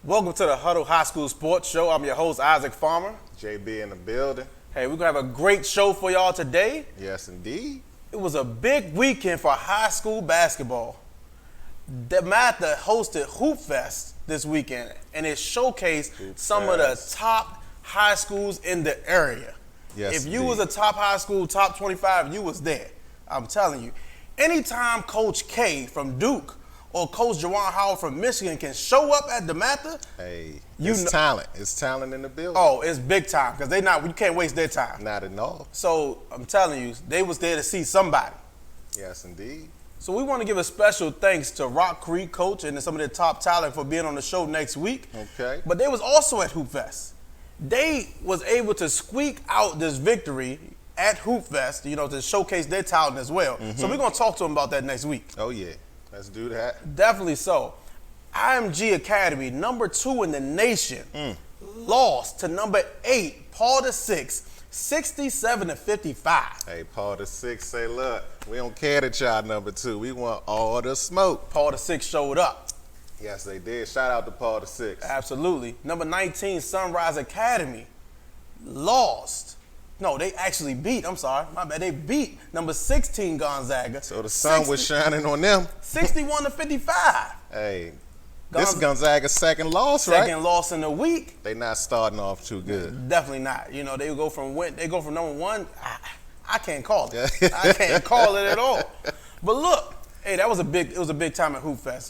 Welcome to the Huddle High School Sports Show. I'm your host, Isaac Farmer. JB in the building. Hey, we're going to have a great show for y'all today. Yes, indeed. It was a big weekend for high school basketball. DeMatha hosted Hoop Fest this weekend, and it showcased some of the top high schools in the area. Yes, if you was a top high school, top 25, you was there. I'm telling you. Anytime Coach K from Duke or Coach Juwan Howard from Michigan can show up at DeMatha, hey, it's talent. It's talent in the building. Oh, it's big time because you can't waste their time. Not at all. So I'm telling you, they was there to see somebody. Yes, indeed. So we want to give a special thanks to Rock Creek coach and some of their top talent for being on the show next week. Okay. But they was also at Hoop Fest. They was able to squeak out this victory at Hoop Fest, to showcase their talent as well. Mm-hmm. So we're going to talk to them about that next week. Oh, yeah. Let's do that. Definitely so. IMG Academy, number 2 in the nation, lost to number 8, Paul VI, 67-55. Hey, Paul VI say, look, we don't care that y'all number 2. We want all the smoke. Paul VI showed up. Yes, they did. Shout out to Paul VI. Absolutely. Number 19, Sunrise Academy, lost. No, they actually beat. I'm sorry. My bad. They beat number 16 Gonzaga. So the sun was shining on them. 61-55. Hey, this is Gonzaga's second loss, right? Second loss in the week. They not starting off too good. Definitely not. They go from number 1. I can't call it. I can't call it at all. But look, hey, it was a big time at Hoop Fest.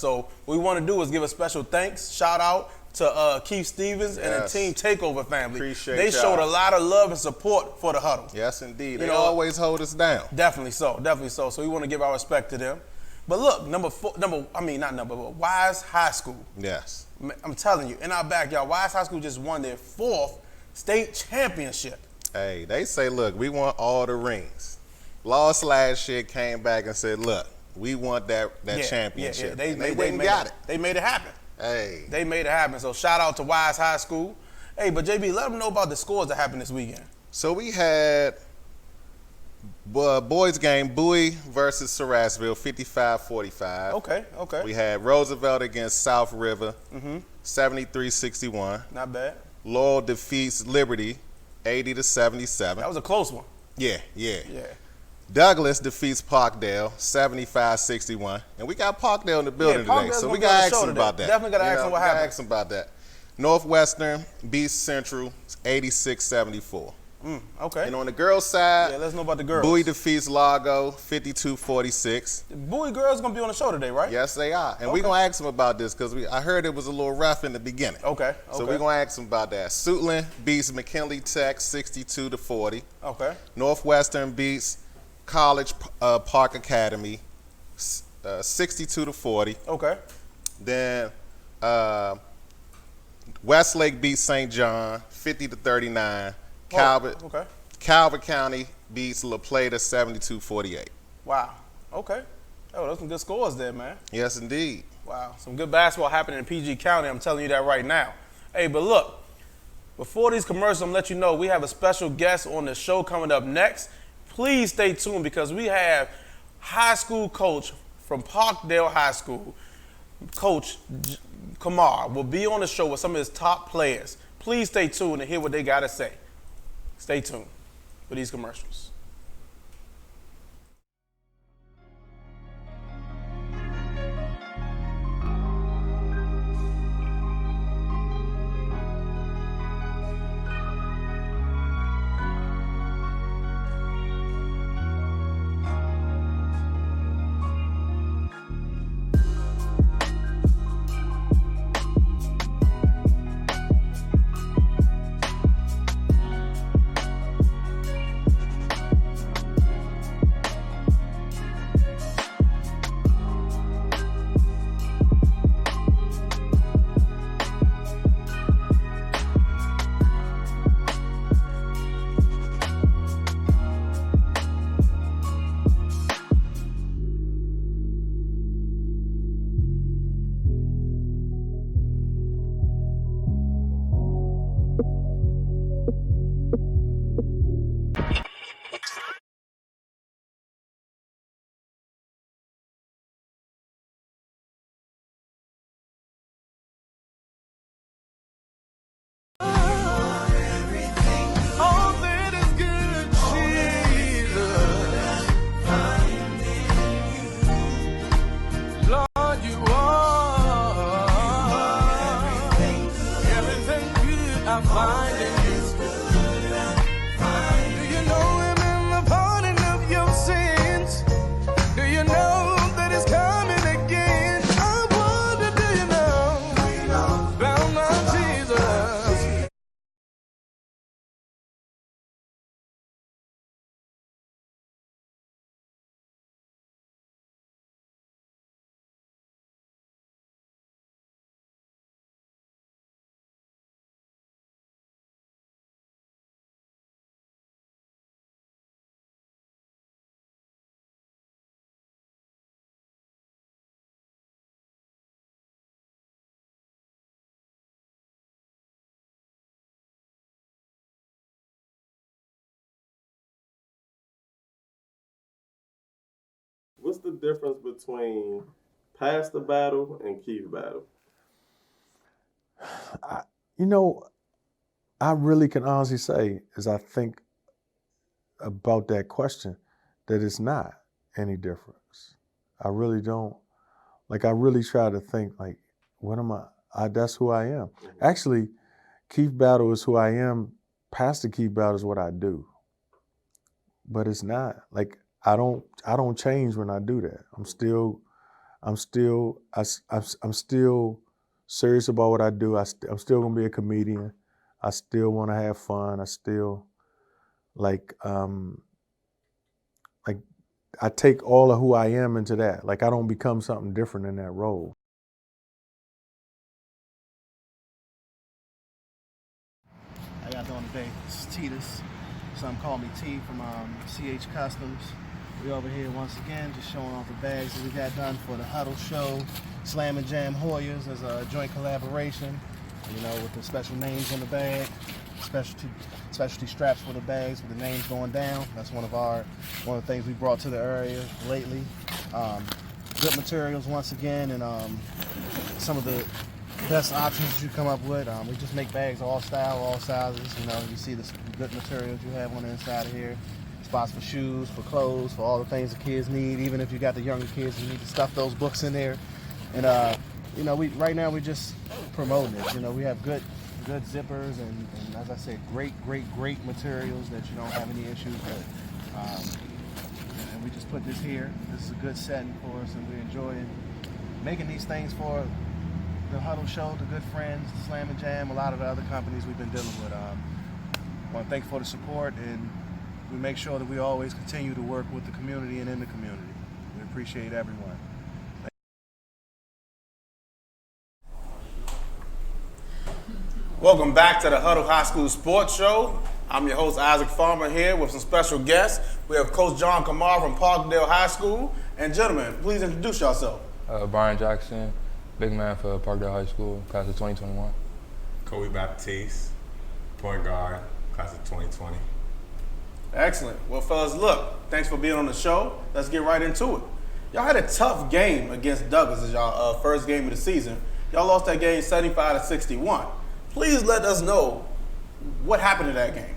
So what we want to do is give a special thanks, shout out to Keith Stevens and the Team Takeover family. Appreciate They showed a lot of love and support for the Huddle. Yes, indeed. They always hold us down. Definitely so. So we want to give our respect to them. But look, Wise High School. Yes. I'm telling you, in our backyard, Wise High School just won their 4th state championship. Hey, they say, look, we want all the rings. Lost last year, came back and said, look, we want that championship. Yeah. They got it. They made it happen. Hey. They made it happen. So shout out to Wise High School. Hey, but JB, let them know about the scores that happened this weekend. So we had boys game, Bowie versus Sarasville, 55-45. Okay. We had Roosevelt against South River, 73-61. Not bad. Laurel defeats Liberty, 80-77. That was a close one. Yeah. Douglas defeats Parkdale, 75-61. And we got Parkdale in the building today, so we got to ask him about that. Definitely got to ask him what happened. Ask him about that. Northwestern beats Central, 86-74. Okay. And on the girls' side, let's know about the girls. Bowie defeats Largo, 52-46. The Bowie girls going to be on the show today, right? Yes, they are. And we're going to ask them about this because I heard it was a little rough in the beginning. Okay. So we're going to ask them about that. Suitland beats McKinley Tech, 62-40. Okay. Northwestern beats College Park Academy, 62-40. Okay. Then Westlake beats St. John, 50-39. Calvert County beats La Plata, 72-48. Wow. Okay. Oh, those some good scores there, man. Yes, indeed. Wow. Some good basketball happening in PG County. I'm telling you that right now. Hey, but look, before these commercials, I'm going to let you know we have a special guest on the show coming up next. Please stay tuned because we have high school coach from Parkdale High School, Coach Kamar, will be on the show with some of his top players. Please stay tuned and hear what they got to say. Stay tuned for these commercials. what's the difference between Pastor battle and Keith battle? I really can honestly say, as I think about that question, that it's not any difference. I really don't. Like, I really try to think, like, what am I that's who I am. Actually, Keith Battle is who I am. Pastor Keith Battle is what I do. But it's not. Like, I don't change when I do that. I'm still serious about what I do. I'm still gonna be a comedian. I still want to have fun. I still like I take all of who I am into that. Like, I don't become something different in that role. How y'all doing today? This is Titus. Some call me T from CH Customs. We over here once again, just showing off the bags that we got done for the Huddle show. Slam and Jam Hoyas as a joint collaboration, with the special names on the bag, specialty straps for the bags with the names going down. That's one of the things we brought to the area lately. Good materials once again, and some of the best options you come up with. We just make bags all style, all sizes. You see the good materials you have on the inside of here. Spots for shoes, for clothes, for all the things the kids need. Even if you got the younger kids, you need to stuff those books in there. And right now we're just promoting it. We have good zippers and as I said, great materials that you don't have any issues with. And we just put this here. This is a good setting for us, and we're enjoying making these things for the Huddle show, the Good Friends, the Slam and Jam, a lot of the other companies we've been dealing with. I want to thank you for the support, and we make sure that we always continue to work with the community and in the community. We appreciate everyone. Welcome back to the Huddle High School Sports Show. I'm your host, Isaac Farmer, here with some special guests. We have Coach John Kamar from Parkdale High School. And gentlemen, please introduce yourself. Brian Jackson, big man for Parkdale High School, class of 2021. Kobe Baptiste, point guard, class of 2020. Excellent. Well, fellas, look, thanks for being on the show. Let's get right into it. Y'all had a tough game against Douglas as y'all first game of the season. Y'all lost that game 75-61. Please let us know what happened in that game.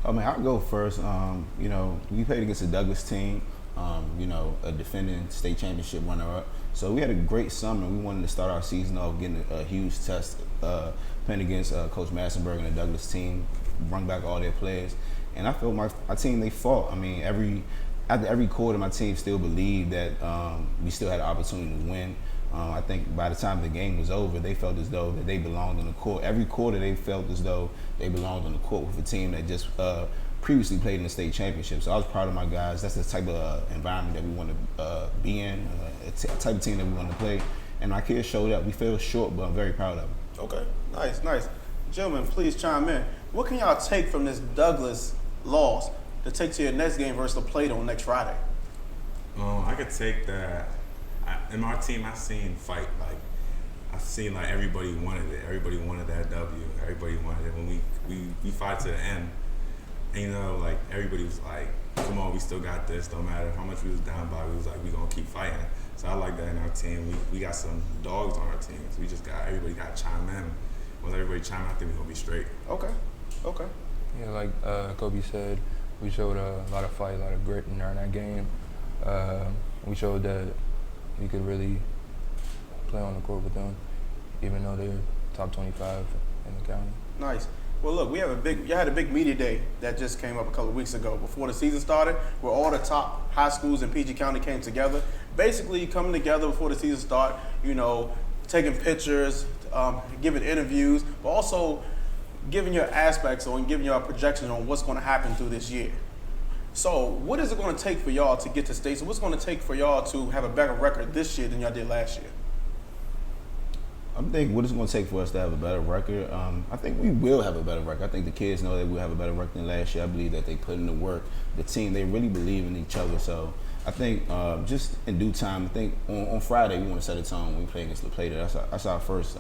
I'll go first. We played against a Douglas team, a defending state championship runner-up. So we had a great summer. We wanted to start our season off getting a huge test, playing against Coach Massenberg and the Douglas team, bring back all their players. And I feel my team, they fought. After every quarter, my team still believed that we still had an opportunity to win. I think by the time the game was over, they felt as though that they belonged on the court. Every quarter, they felt as though they belonged on the court with a team that just previously played in the state championship. So I was proud of my guys. That's the type of environment that we want to be in, a type of team that we want to play. And my kids showed up. We fell short, but I'm very proud of them. Okay, nice. Gentlemen, please chime in. What can y'all take from this Douglas loss to take to your next game versus the Plato next Friday? I could take that. In our team, I've seen fight. I've seen everybody wanted it. Everybody wanted that W. Everybody wanted it. When we fight to the end, and everybody was like, "Come on, we still got this. Don't matter how much we was down by. We was like, we gonna keep fighting." So I like that in our team. We got some dogs on our team. So everybody got to chime in. Once everybody chime in, I think we gonna be straight. Okay. Yeah, like Kobe said, we showed a lot of fight, a lot of grit in that game. We showed that we could really play on the court with them, even though they're top 25 in the county. Nice. Well, look, you had a big media day that just came up a couple of weeks ago before the season started, where all the top high schools in PG County came together. Basically, coming together before the season start, taking pictures, giving interviews, but also giving your aspects on, giving your projections on what's going to happen through this year. So, what is it going to take for y'all to get to state? So, what's going to take for y'all to have a better record this year than y'all did last year? I think what it's going to take for us to have a better record, I think we will have a better record. I think the kids know that we'll have a better record than last year. I believe that they put in the work. The team, they really believe in each other. So I think just in due time, I think on Friday we want to set a tone when we play against La Plata. That's our first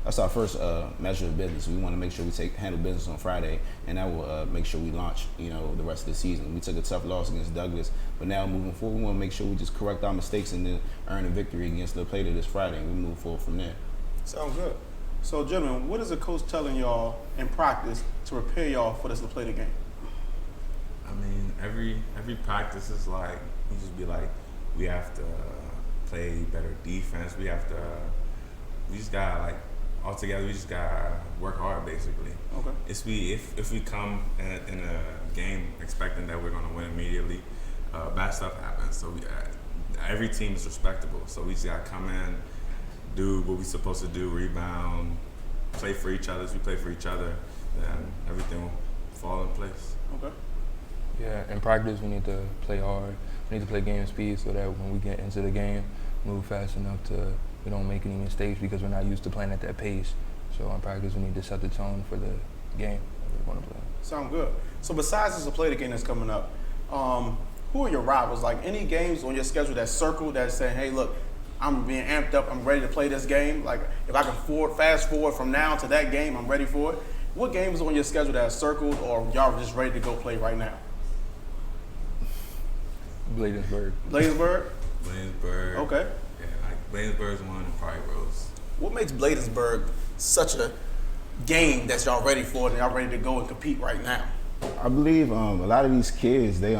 that's our first measure of business. We want to make sure we handle business on Friday, and that will make sure we launch, the rest of the season. We took a tough loss against Douglas, but now moving forward, we want to make sure we just correct our mistakes and then earn a victory against the Plater this Friday, and we move forward from there. Sounds good. So, gentlemen, what is the coach telling y'all in practice to prepare y'all for this LaPlata game? I mean, every practice is like, you just be like, we have to play better defense. We just gotta, like, all together, we just gotta work hard, basically. Okay. If we come in a game expecting that we're gonna win immediately, bad stuff happens. So every team is respectable. So we just gotta come in, do what we're supposed to do, rebound, play for each other. As we play for each other, then everything will fall in place. Okay. Yeah, in practice we need to play hard. We need to play game speed so that when we get into the game, move fast enough to we don't make any mistakes because we're not used to playing at that pace. So in practice we need to set the tone for the game that we're going to play. Sound good. So besides this LaPlata game that's coming up, who are your rivals? Like any games on your schedule that's circled that's saying, hey, look, I'm being amped up. I'm ready to play this game. Like if I can fast forward from now to that game, I'm ready for it. What games on your schedule that are circled or y'all just ready to go play right now? Bladensburg. Bladensburg? Bladensburg. Okay. Yeah, like Bladensburg's one and probably Rose. What makes Bladensburg such a game that y'all ready for and y'all ready to go and compete right now? I believe a lot of these kids, they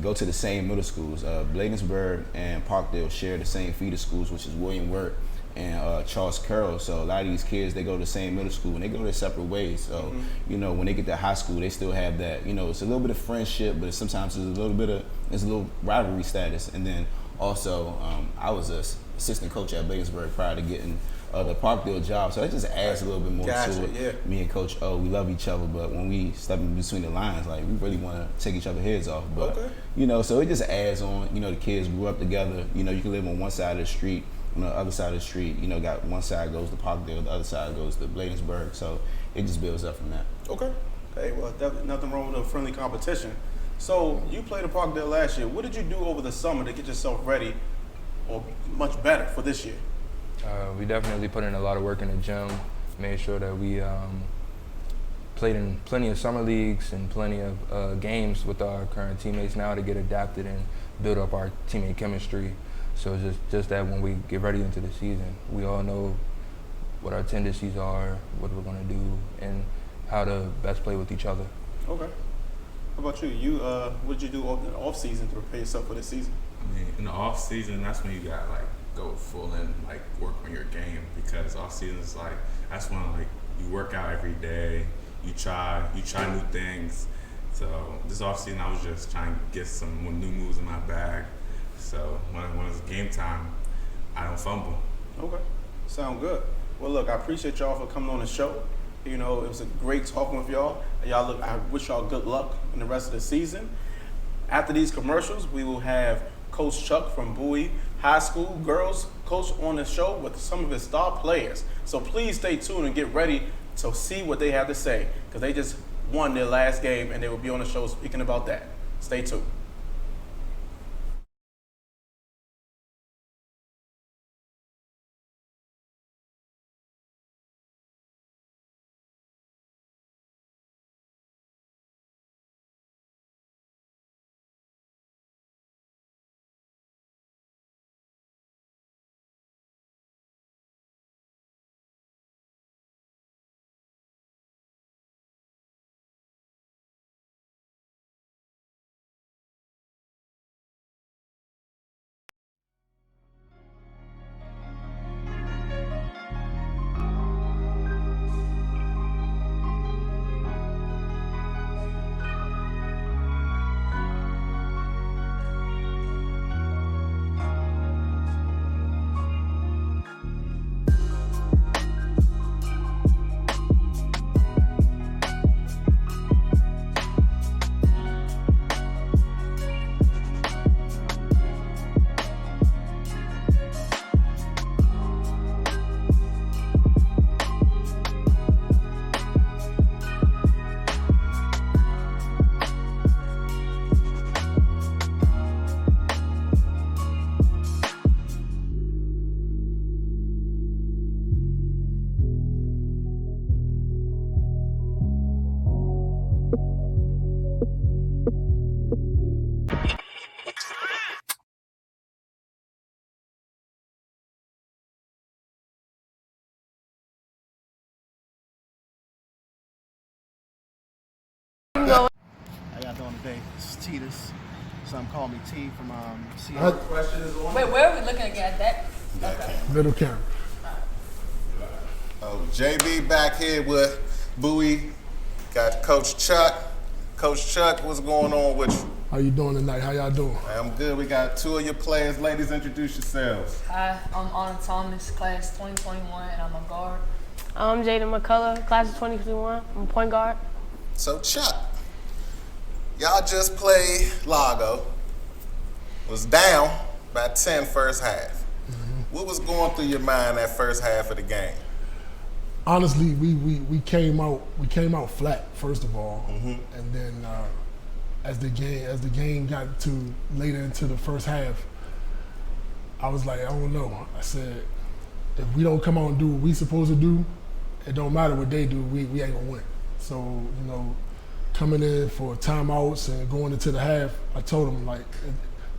go to the same middle schools. Bladensburg and Parkdale share the same feeder schools, which is William Wirt and Charles Carroll. So a lot of these kids, they go to the same middle school and they go their separate ways. So, when they get to high school, they still have that, it's a little bit of friendship, but sometimes there's a little rivalry status. And then also, I was an assistant coach at Bladensburg prior to getting the Parkdale job. So that just adds a little bit more to it. Yeah. Me and Coach O, we love each other, but when we step in between the lines, like we really want to take each other's heads off. But, so it just adds on, the kids grew up together. You can live on one side of the street. On the other side of the street, got one side goes to Parkdale, the other side goes to Bladensburg. So it just builds up from that. Okay. Hey, well, nothing wrong with a friendly competition. So you played at Parkdale last year. What did you do over the summer to get yourself ready or much better for this year? We definitely put in a lot of work in the gym, made sure that we played in plenty of summer leagues and plenty of games with our current teammates now to get adapted and build up our teammate chemistry. So just that when we get ready into the season, we all know what our tendencies are, what we're going to do, and how to best play with each other. Okay. How about you? What did you do in the off season to prepare yourself for this season? I mean, in the off season, that's when you got go full in, work on your game, because off season is that's when you work out every day, you try new things. So this off season, I was just trying to get some new moves in my bag. So when it's game time, I don't fumble. Okay, sound good. Well, look, I appreciate y'all for coming on the show. It was a great talking with y'all. I wish y'all good luck in the rest of the season. After these commercials, we will have Coach Chuck from Bowie High School girls coach on the show with some of his star players. So please stay tuned and get ready to see what they have to say, because they just won their last game and they will be on the show speaking about that. Stay tuned. It's Titus. Some call me T from CH. Question is on. Wait, where are we looking at that? Okay. Middle camera. Oh, JB back here with Bowie. Got Coach Chuck. Coach Chuck, what's going on with you? How you doing tonight? How y'all doing? I'm good. We got two of your players. Ladies, introduce yourselves. Hi, I'm Anna Thomas, class 2021, and I'm a guard. I'm Jaden McCullough, class of 2021. I'm a point guard. So Chuck, y'all just played Lago. Was down by 10 first half. What was going through your mind that first half of the game? Honestly, we came out flat first of all, and then as the game got to later into the first half, I was like, I don't know. I said, if we don't come out and do what we supposed to do, it don't matter what they do, we ain't gonna win. So, you know, coming in for timeouts and going into the half, I told them, like,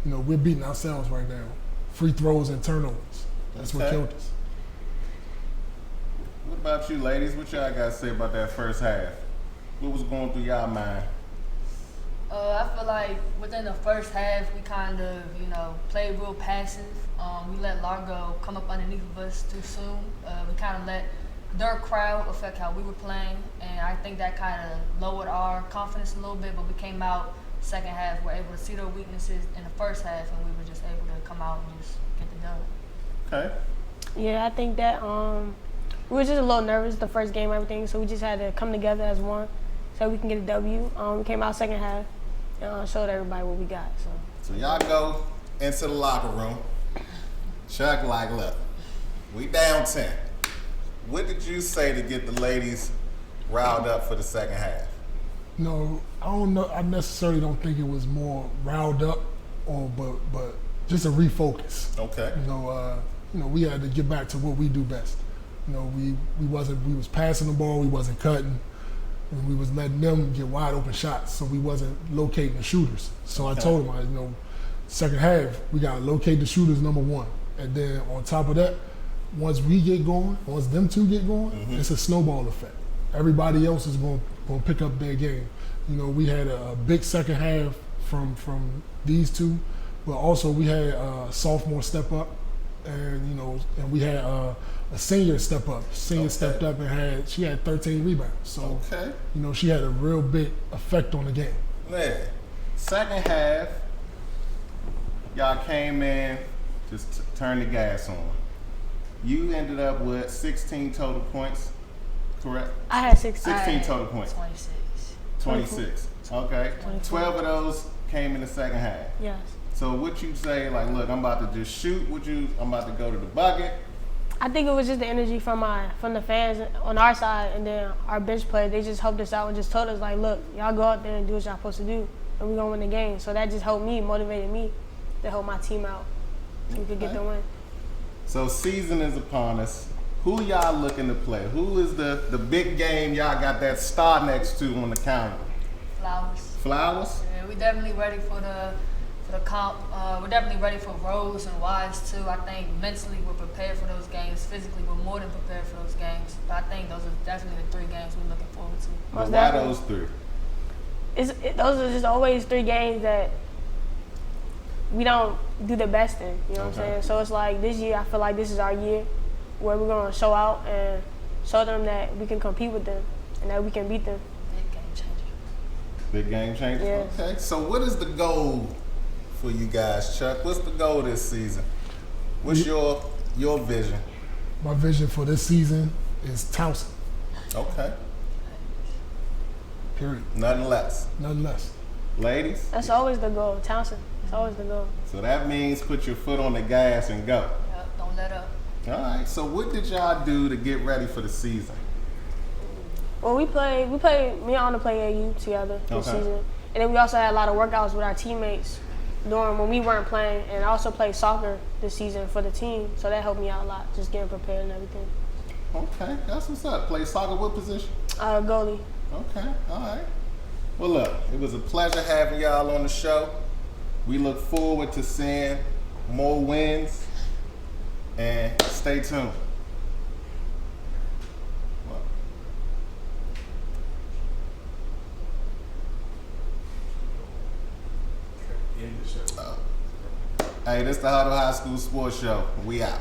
you know, we're beating ourselves right now. Free throws and turnovers. That's what killed us. What about you, ladies? What y'all got to say about that first half? What was going through y'all mind? I feel like within the first half, we kind of, you know, played real passive. We let Largo come up underneath of us too soon. We kind of let their crowd affect how we were playing, and I think that kind of lowered our confidence a little bit, but we came out second half, we're able to see their weaknesses in the first half, and we were just able to come out and just get the dub. Okay. Yeah, I think that we were just a little nervous the first game, everything, so we just had to come together as one so we can get a W. We came out second half and showed everybody what we got. So y'all go into the locker room. Chuck like, look, we down 10. What did you say to get the ladies riled up for the second half? No, I don't know. I necessarily don't think it was more riled up, but just a refocus. Okay. You know, we had to get back to what we do best. You know, we was passing the ball, we wasn't cutting, and we was letting them get wide open shots, so we wasn't locating the shooters. So I told them, you know, second half we gotta locate the shooters, number one, and then on top of that, once we get going, once them two get going, it's a snowball effect. Everybody else is going to pick up their game. You know, we had a big second half from these two, but also we had a sophomore step up, and you know, and we had a senior step up. Senior stepped up and she had 13 rebounds. So you know, she had a real big effect on the game. Man, second half, y'all came in, just turned the gas on. You ended up with 16 total points, correct? I had 16 total points. 26. Okay. 24. 12 of those came in the second half. Yes. So what you say, like, look, I'm about to just shoot. I'm about to go to the bucket. I think it was just the energy from the fans on our side, and then our bench players. They just helped us out and just told us, like, look, y'all go out there and do what y'all supposed to do, and we're gonna win the game. So that just helped me, motivated me to help my team out so we could get the win. So season is upon us. Who y'all looking to play? Who is the big game y'all got that star next to on the calendar? Flowers? Yeah, we definitely ready for the comp. We're definitely ready for Rose and Wise too. I think mentally we're prepared for those games. Physically we're more than prepared for those games. But I think those are definitely the 3 games we're looking forward to. But why those 3? Those are just always 3 games that we don't do the best in, you know what I'm saying? So it's like this year, I feel like this is our year where we're gonna show out and show them that we can compete with them and that we can beat them. Big game changer? Yes. Okay, so what is the goal for you guys, Chuck? What's the goal this season? What's your vision? My vision for this season is Towson. Okay. Period. Nothing less. Nothing less. Ladies? That's always the goal, Towson. That's always the goal. So that means put your foot on the gas and go. Yep, don't let up. All right, so what did y'all do to get ready for the season? Well, me and Anna play AU together this season. And then we also had a lot of workouts with our teammates during when we weren't playing. And I also played soccer this season for the team, so that helped me out a lot, just getting prepared and everything. Okay, that's what's up. Play soccer, what position? Goalie. Okay, all right. Well, look, it was a pleasure having y'all on the show. We look forward to seeing more wins, and stay tuned. Hey, this the Huddle High School Sports Show. We out.